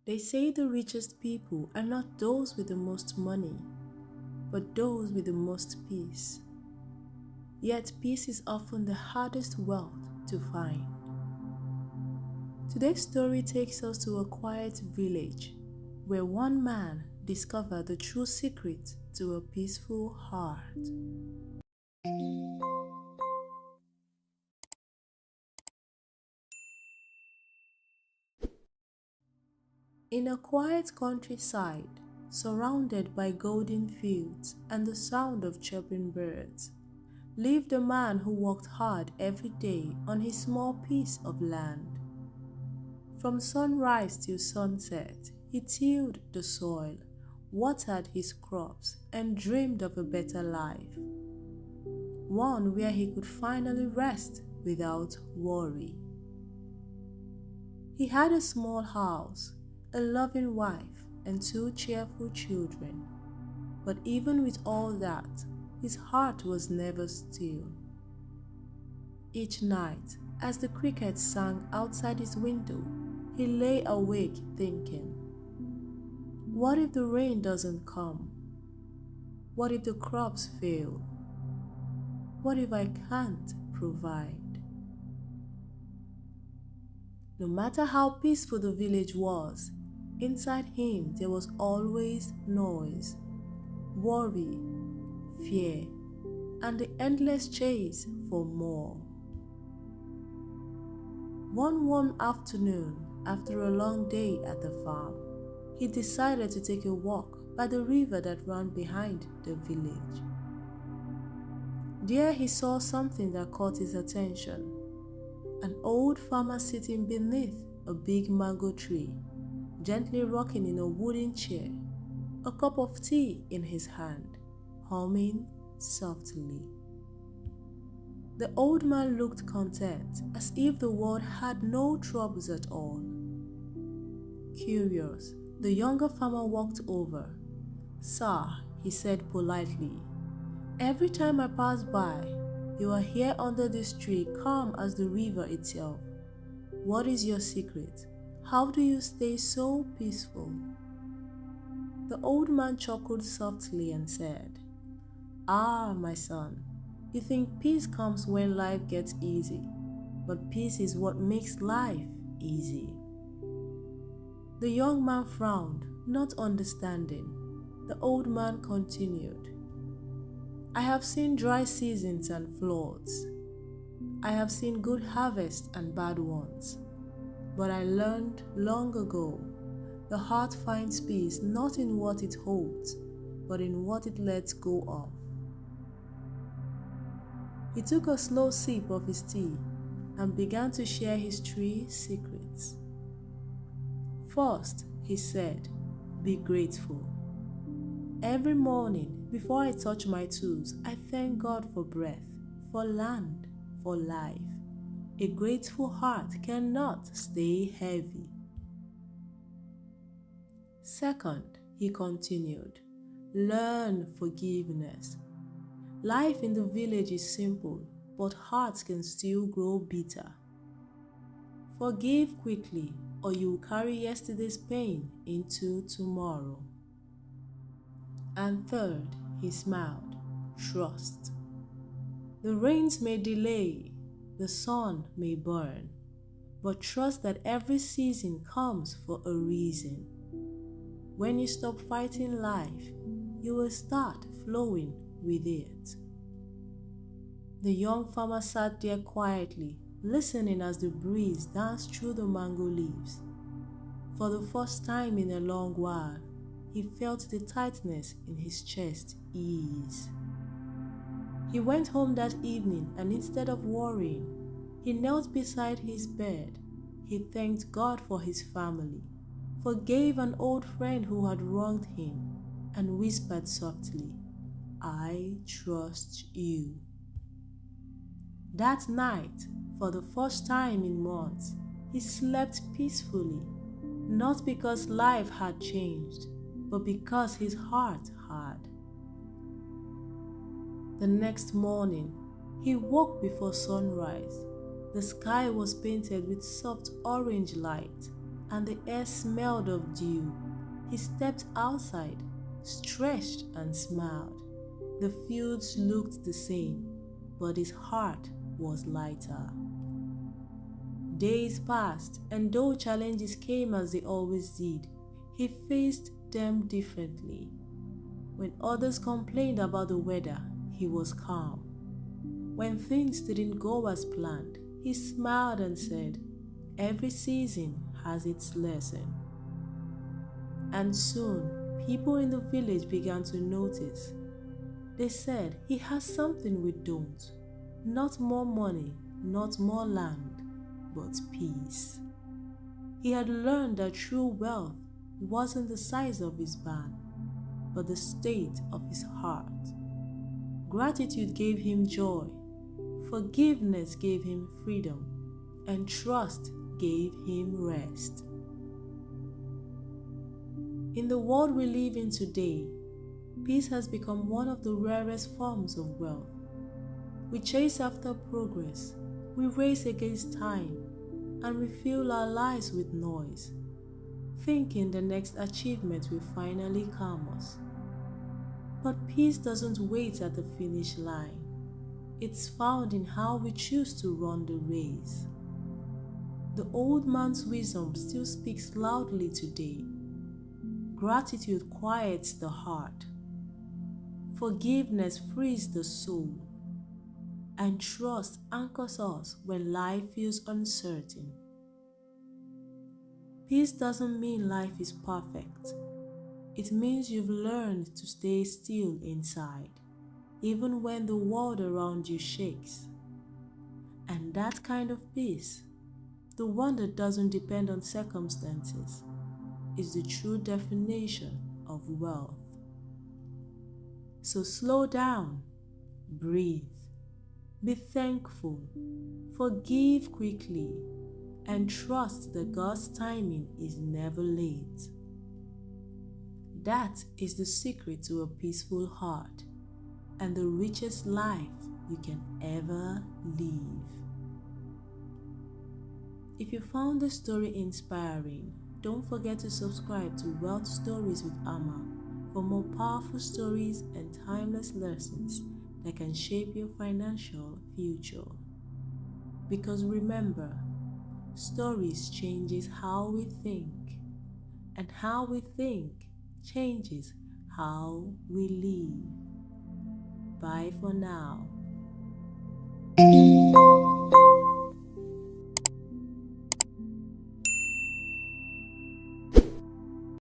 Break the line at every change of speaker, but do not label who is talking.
They say the richest people are not those with the most money, but those with the most peace. Yet peace is often the hardest wealth to find. Today's story takes us to a quiet village where one man discovered the true secret to a peaceful heart. In a quiet countryside, surrounded by golden fields and the sound of chirping birds, lived a man who worked hard every day on his small piece of land. From sunrise till sunset, he tilled the soil, watered his crops, and dreamed of a better life. One where he could finally rest without worry. He had a small house, a loving wife, and two cheerful children. But even with all that, his heart was never still. Each night, as the crickets sang outside his window, he lay awake thinking, what if the rain doesn't come? What if the crops fail? What if I can't provide? No matter how peaceful the village was, inside him there was always noise, worry, fear, and the endless chase for more. One warm afternoon, after a long day at the farm, he decided to take a walk by the river that ran behind the village. There he saw something that caught his attention. An old farmer sitting beneath a big mango tree, gently rocking in a wooden chair, a cup of tea in his hand, humming softly. The old man looked content, as if the world had no troubles at all. Curious, the younger farmer walked over. "Sir," he said politely, "every time I pass by, you are here under this tree, calm as the river itself. What is your secret? How do you stay so peaceful?" The old man chuckled softly and said, "Ah, my son, you think peace comes when life gets easy, but peace is what makes life easy." The young man frowned, not understanding. The old man continued, "I have seen dry seasons and floods. I have seen good harvests and bad ones. But I learned long ago, the heart finds peace not in what it holds, but in what it lets go of." He took a slow sip of his tea and began to share his three secrets. First, he said, "Be grateful. Every morning, before I touch my tools, I thank God for breath, for land, for life. A grateful heart cannot stay heavy." Second, he continued, "Learn forgiveness. Life in the village is simple, but hearts can still grow bitter. Forgive quickly, or you will carry yesterday's pain into tomorrow." And third, he smiled, "Trust. The rains may delay, the sun may burn, but trust that every season comes for a reason. When you stop fighting life, you will start flowing with it." The young farmer sat there quietly, listening as the breeze danced through the mango leaves. For the first time in a long while, he felt the tightness in his chest ease. He went home that evening, and instead of worrying, he knelt beside his bed. He thanked God for his family, forgave an old friend who had wronged him, and whispered softly, "I trust you." That night, for the first time in months, he slept peacefully, not because life had changed, but because his heart had. The next morning, he woke before sunrise. The sky was painted with soft orange light, and the air smelled of dew. He stepped outside, stretched and smiled. The fields looked the same, but his heart was lighter. Days passed, and though challenges came as they always did, he faced them differently. When others complained about the weather, he was calm. When things didn't go as planned, he smiled and said, "Every season has its lesson." And soon, people in the village began to notice. They said, "He has something we don't. Not more money, not more land, but peace." He had learned that true wealth wasn't the size of his barn, but the state of his heart. Gratitude gave him joy, forgiveness gave him freedom, and trust gave him rest. In the world we live in today, peace has become one of the rarest forms of wealth. We chase after progress, we race against time, and we fill our lives with noise, thinking the next achievement will finally calm us. But peace doesn't wait at the finish line. It's found in how we choose to run the race. The old man's wisdom still speaks loudly today. Gratitude quiets the heart. Forgiveness frees the soul. And trust anchors us when life feels uncertain. Peace doesn't mean life is perfect. It means you've learned to stay still inside, even when the world around you shakes. And that kind of peace, the one that doesn't depend on circumstances, is the true definition of wealth. So slow down, breathe, be thankful, forgive quickly, and trust that God's timing is never late. That is the secret to a peaceful heart and the richest life you can ever live. If you found this story inspiring, don't forget to subscribe to Wealth Stories with Amma for more powerful stories and timeless lessons that can shape your financial future. Because remember, stories changes how we think, and how we think changes how we live. Bye for now.